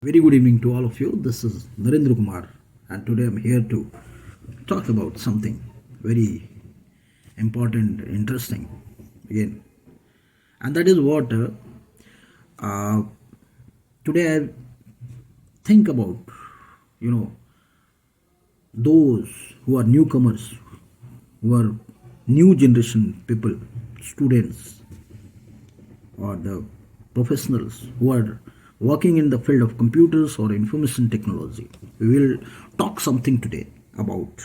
Very good evening to all of you. This is Narendra Kumar, and today I'm here to talk about something very important, interesting again, and that is what uh, today I think about. You know, those who are newcomers, who are new generation people, students, or the professionals who are working in the field of computers or information technology. We will talk something today about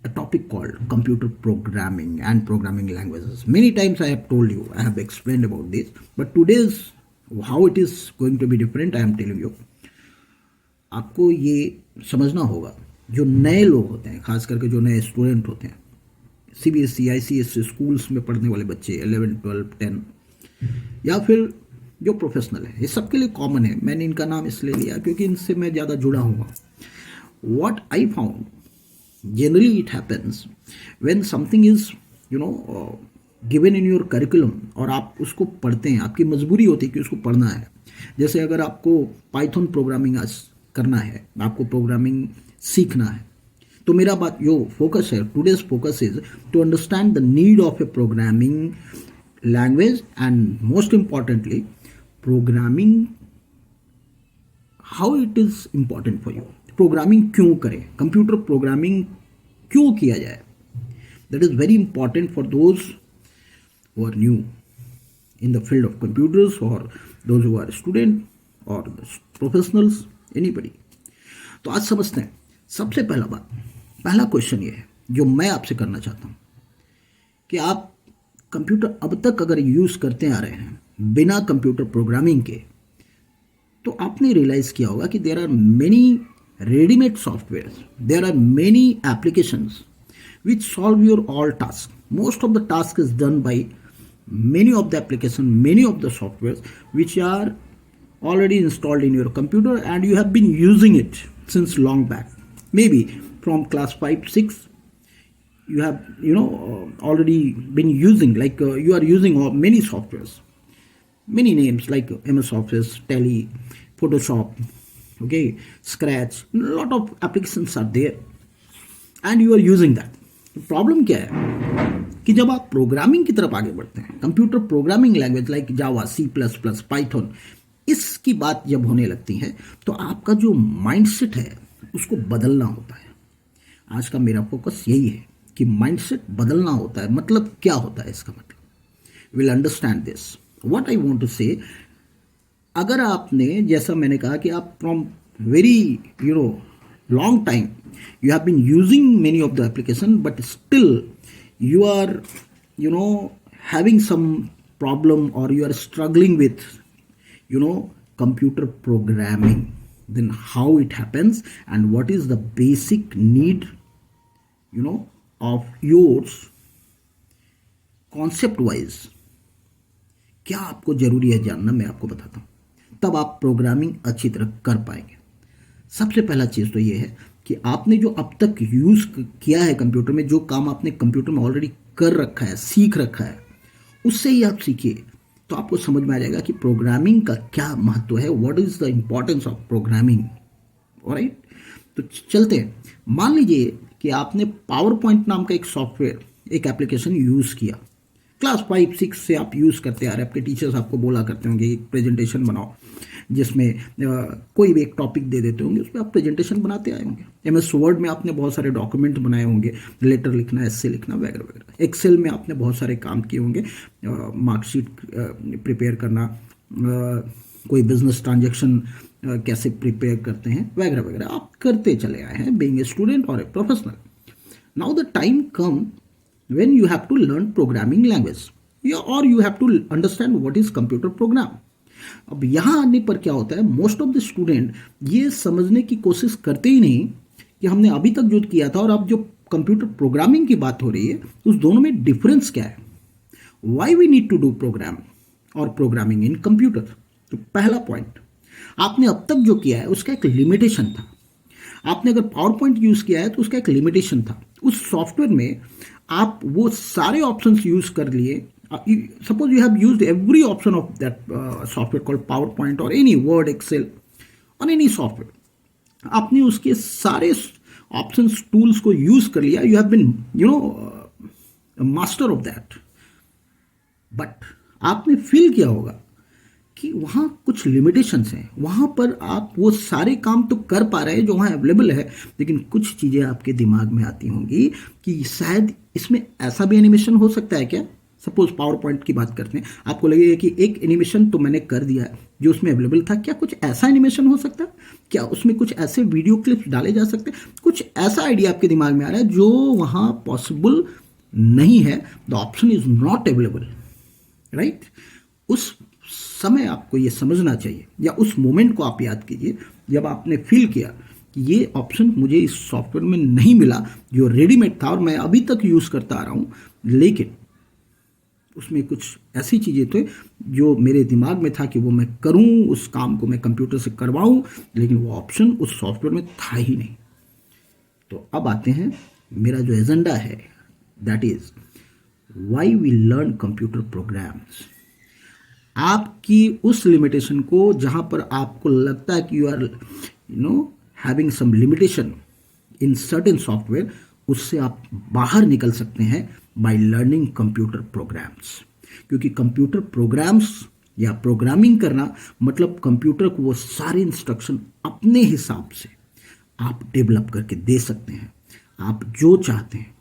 a topic called computer programming and programming languages. Many times I have told you, I have explained about this, but today's how it is going to be different, I am telling you. आपको ये समझना होगा, जो नए लोग होते हैं, खास करके जो नए स्टूडेंट होते हैं, सीबीएसई आईसीएसई स्कूल्स में पढ़ने वाले बच्चे 11 12 10 या फिर जो प्रोफेशनल है, ये सबके लिए कॉमन है. मैंने इनका नाम इसलिए लिया क्योंकि इनसे मैं ज़्यादा जुड़ा हूँ. What I found generally it happens when something is given in your curriculum और आप उसको पढ़ते हैं, आपकी मजबूरी होती है कि उसको पढ़ना है. जैसे अगर आपको पाइथन प्रोग्रामिंग आज करना है, आपको प्रोग्रामिंग सीखना है, तो मेरा बात जो फोकस है, today's focus is to understand the need of a programming language and most importantly programming, how it is important for you. Programming क्यों करें, कंप्यूटर प्रोग्रामिंग क्यों किया जाए, that is very important for those who are new in the field of computers or those who are student or professionals, anybody. तो आज समझते हैं. सबसे पहला क्वेश्चन ये है जो मैं आपसे करना चाहता हूँ कि आप कंप्यूटर अब तक अगर यूज़ करते आ रहे हैं बिना कंप्यूटर प्रोग्रामिंग के, तो आपने रियलाइज़ किया होगा कि there are many readymade software, there are many applications which solve your all task. Most of the task is done by many of the application, many of the softwares which are already installed in your computer and you have been using it since long back. Maybe from class 5 6 you have already been using, like you are using many softwares, many names like MS Office, Tally, Photoshop, okay, Scratch, a lot of applications are there and you are using that. Problem क्या है कि जब आप programming की तरफ आगे बढ़ते हैं, computer programming language like Java, C plus plus, Python, इसकी बात जब होने लगती है तो आपका जो माइंडसेट है उसको बदलना होता है. आज का मेरा फोकस यही है कि माइंडसेट बदलना होता है. मतलब क्या होता है इसका मतलब, will understand this. What I want to say, अगर आपने, जैसा मैंने कहा कि आप from very long time you have been using many of the application but still you are having some problem or you are struggling with computer programming, then how it happens and what is the basic need of yours concept wise, क्या आपको जरूरी है जानना, मैं आपको बताता हूँ. तब आप प्रोग्रामिंग अच्छी तरह कर पाएंगे. सबसे पहला चीज़ तो ये है कि आपने जो अब तक यूज़ किया है कंप्यूटर में, जो काम आपने कंप्यूटर में ऑलरेडी कर रखा है, सीख रखा है, उससे ही आप सीखिए तो आपको समझ में आ जाएगा कि प्रोग्रामिंग का क्या महत्व है, what is the importance of programming. Alright, तो चलते हैं. मान लीजिए कि आपने पावर पॉइंट नाम का एक सॉफ्टवेयर, एक एप्लीकेशन यूज़ किया, क्लास 5 6 से आप यूज़ करते आ रहे हैं. आपके टीचर्स आपको बोला करते होंगे एक प्रेजेंटेशन बनाओ, जिसमें कोई भी एक टॉपिक दे देते होंगे, उस पर आप प्रेजेंटेशन बनाते आए होंगे. MS वर्ड में आपने बहुत सारे डॉक्यूमेंट बनाए होंगे, लेटर लिखना, एस्से लिखना, वगैरह वगैरह. एक्सेल में आपने बहुत सारे काम किए होंगे, मार्कशीट प्रिपेयर करना, कोई बिजनेस ट्रांजेक्शन कैसे प्रिपेयर करते हैं, वगैरह वगैरह आप करते चले आए हैं बीइंग ए स्टूडेंट और a professional. Now the time come when you have to learn programming language or you have to understand what is computer program. अब यहाँ आने पर क्या होता है, मोस्ट ऑफ द स्टूडेंट ये समझने की कोशिश करते ही नहीं कि हमने अभी तक जो किया था और अब जो कंप्यूटर प्रोग्रामिंग की बात हो रही है, उस दोनों में डिफरेंस क्या है, why we need to do program और प्रोग्रामिंग इन कंप्यूटर. तो पहला पॉइंट, आपने अब तक जो किया है उसका एक लिमिटेशन था. आपने अगर पावर पॉइंट यूज़ किया है तो उसका एक लिमिटेशन था. उस सॉफ्टवेयर में आप वो सारे ऑप्शंस यूज़ कर लिए, suppose you have used every option of that software called PowerPoint or any Word, Excel, on any software, आपने उसके सारे ऑप्शंस टूल्स को यूज कर लिया, you have been master of that, but आपने फील किया होगा कि वहाँ कुछ लिमिटेशंस हैं, वहाँ पर आप वो सारे काम तो कर पा रहे हैं जो वहाँ अवेलेबल है, लेकिन कुछ चीज़ें आपके दिमाग में आती होंगी कि शायद इसमें ऐसा भी एनिमेशन हो सकता है क्या। सपोज पावर पॉइंट की बात करते हैं, आपको लगेगा कि एक एनिमेशन तो मैंने कर दिया है जो उसमें अवेलेबल था, क्या कुछ ऐसा एनिमेशन हो सकता है, क्या उसमें कुछ ऐसे वीडियो क्लिप्स डाले जा सकते हैं, कुछ ऐसा आइडिया आपके दिमाग में आ रहा है जो वहाँ पॉसिबल नहीं है, the option is not available, right. उस समय आपको ये समझना चाहिए, या उस मोमेंट को आप याद कीजिए जब आपने फील किया कि ये ऑप्शन मुझे इस सॉफ्टवेयर में नहीं मिला जो रेडीमेड था और मैं अभी तक यूज़ करता आ रहा हूँ, लेकिन उसमें कुछ ऐसी चीज़ें थे जो मेरे दिमाग में था कि वो मैं करूं, उस काम को मैं कंप्यूटर से करवाऊं, लेकिन वो ऑप्शन उस सॉफ्टवेयर में था ही नहीं। तो अब आते हैं, मेरा जो एजेंडा है that is why we learn computer programs. आपकी उस लिमिटेशन को, जहां पर आपको लगता है कि you are having some limitation in certain software, उससे आप बाहर निकल सकते हैं बाय लर्निंग कंप्यूटर प्रोग्राम्स। क्योंकि कंप्यूटर प्रोग्राम्स या प्रोग्रामिंग करना मतलब कंप्यूटर को वो सारे इंस्ट्रक्शन अपने हिसाब से आप डेवलप करके दे सकते हैं, आप जो चाहते हैं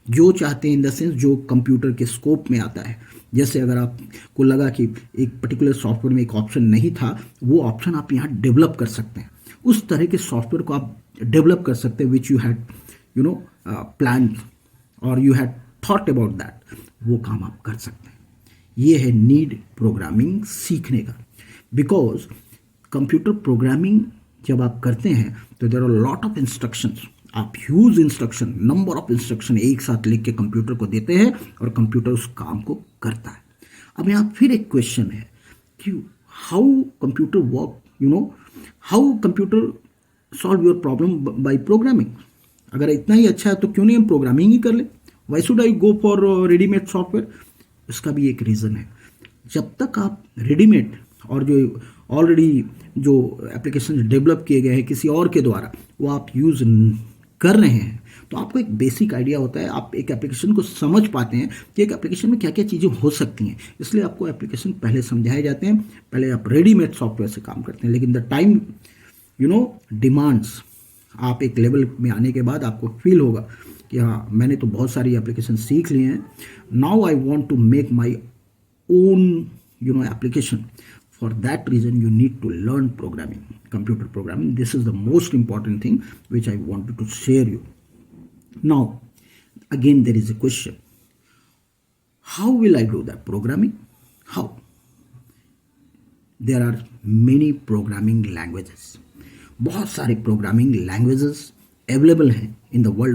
इन द सेंस जो कंप्यूटर के स्कोप में आता है। जैसे अगर आपको लगा कि एक पर्टिकुलर सॉफ्टवेयर में एक ऑप्शन नहीं था, वो ऑप्शन आप यहाँ डेवलप कर सकते हैं, उस तरह के सॉफ्टवेयर को आप डेवलप कर सकते हैं विच यू हैड प्लान और you had thought about that, वो काम आप कर सकते हैं। ये है नीड प्रोग्रामिंग सीखने का, बिकॉज कंप्यूटर प्रोग्रामिंग जब आप करते हैं तो there are lot of instructions, आप huge instruction, number of instruction एक साथ लिख के कंप्यूटर को देते हैं और कंप्यूटर उस काम को करता है। अब यहाँ फिर एक क्वेश्चन है कि how computer work, how computer solve your problem by programming. अगर इतना ही अच्छा है तो क्यों नहीं हम प्रोग्रामिंग ही कर ले, why should I go for readymade software. इसका भी एक रीज़न है, जब तक आप रेडीमेड और जो ऑलरेडी जो एप्लीकेशन डेवलप किए गए हैं किसी और के द्वारा वो आप यूज़ कर रहे हैं, तो आपको एक बेसिक आइडिया होता है, आप एक एप्लीकेशन को समझ पाते हैं कि एक एप्लीकेशन में क्या क्या चीज़ें हो सकती हैं, इसलिए आपको एप्लीकेशन पहले समझाए जाते हैं, पहले आप रेडीमेड सॉफ्टवेयर से काम करते हैं। लेकिन द टाइम डिमांड्स, आप एक लेवल में आने के बाद आपको फील होगा कि हाँ मैंने तो बहुत सारी एप्लीकेशन सीख ली हैं, now I want to make my own application. For that reason you need to learn programming, computer programming. This is the most important thing which I wanted to share you. Now again there is a question, how will I do that programming? How? There are many programming languages, बहुत सारे programming languages available हैं in the world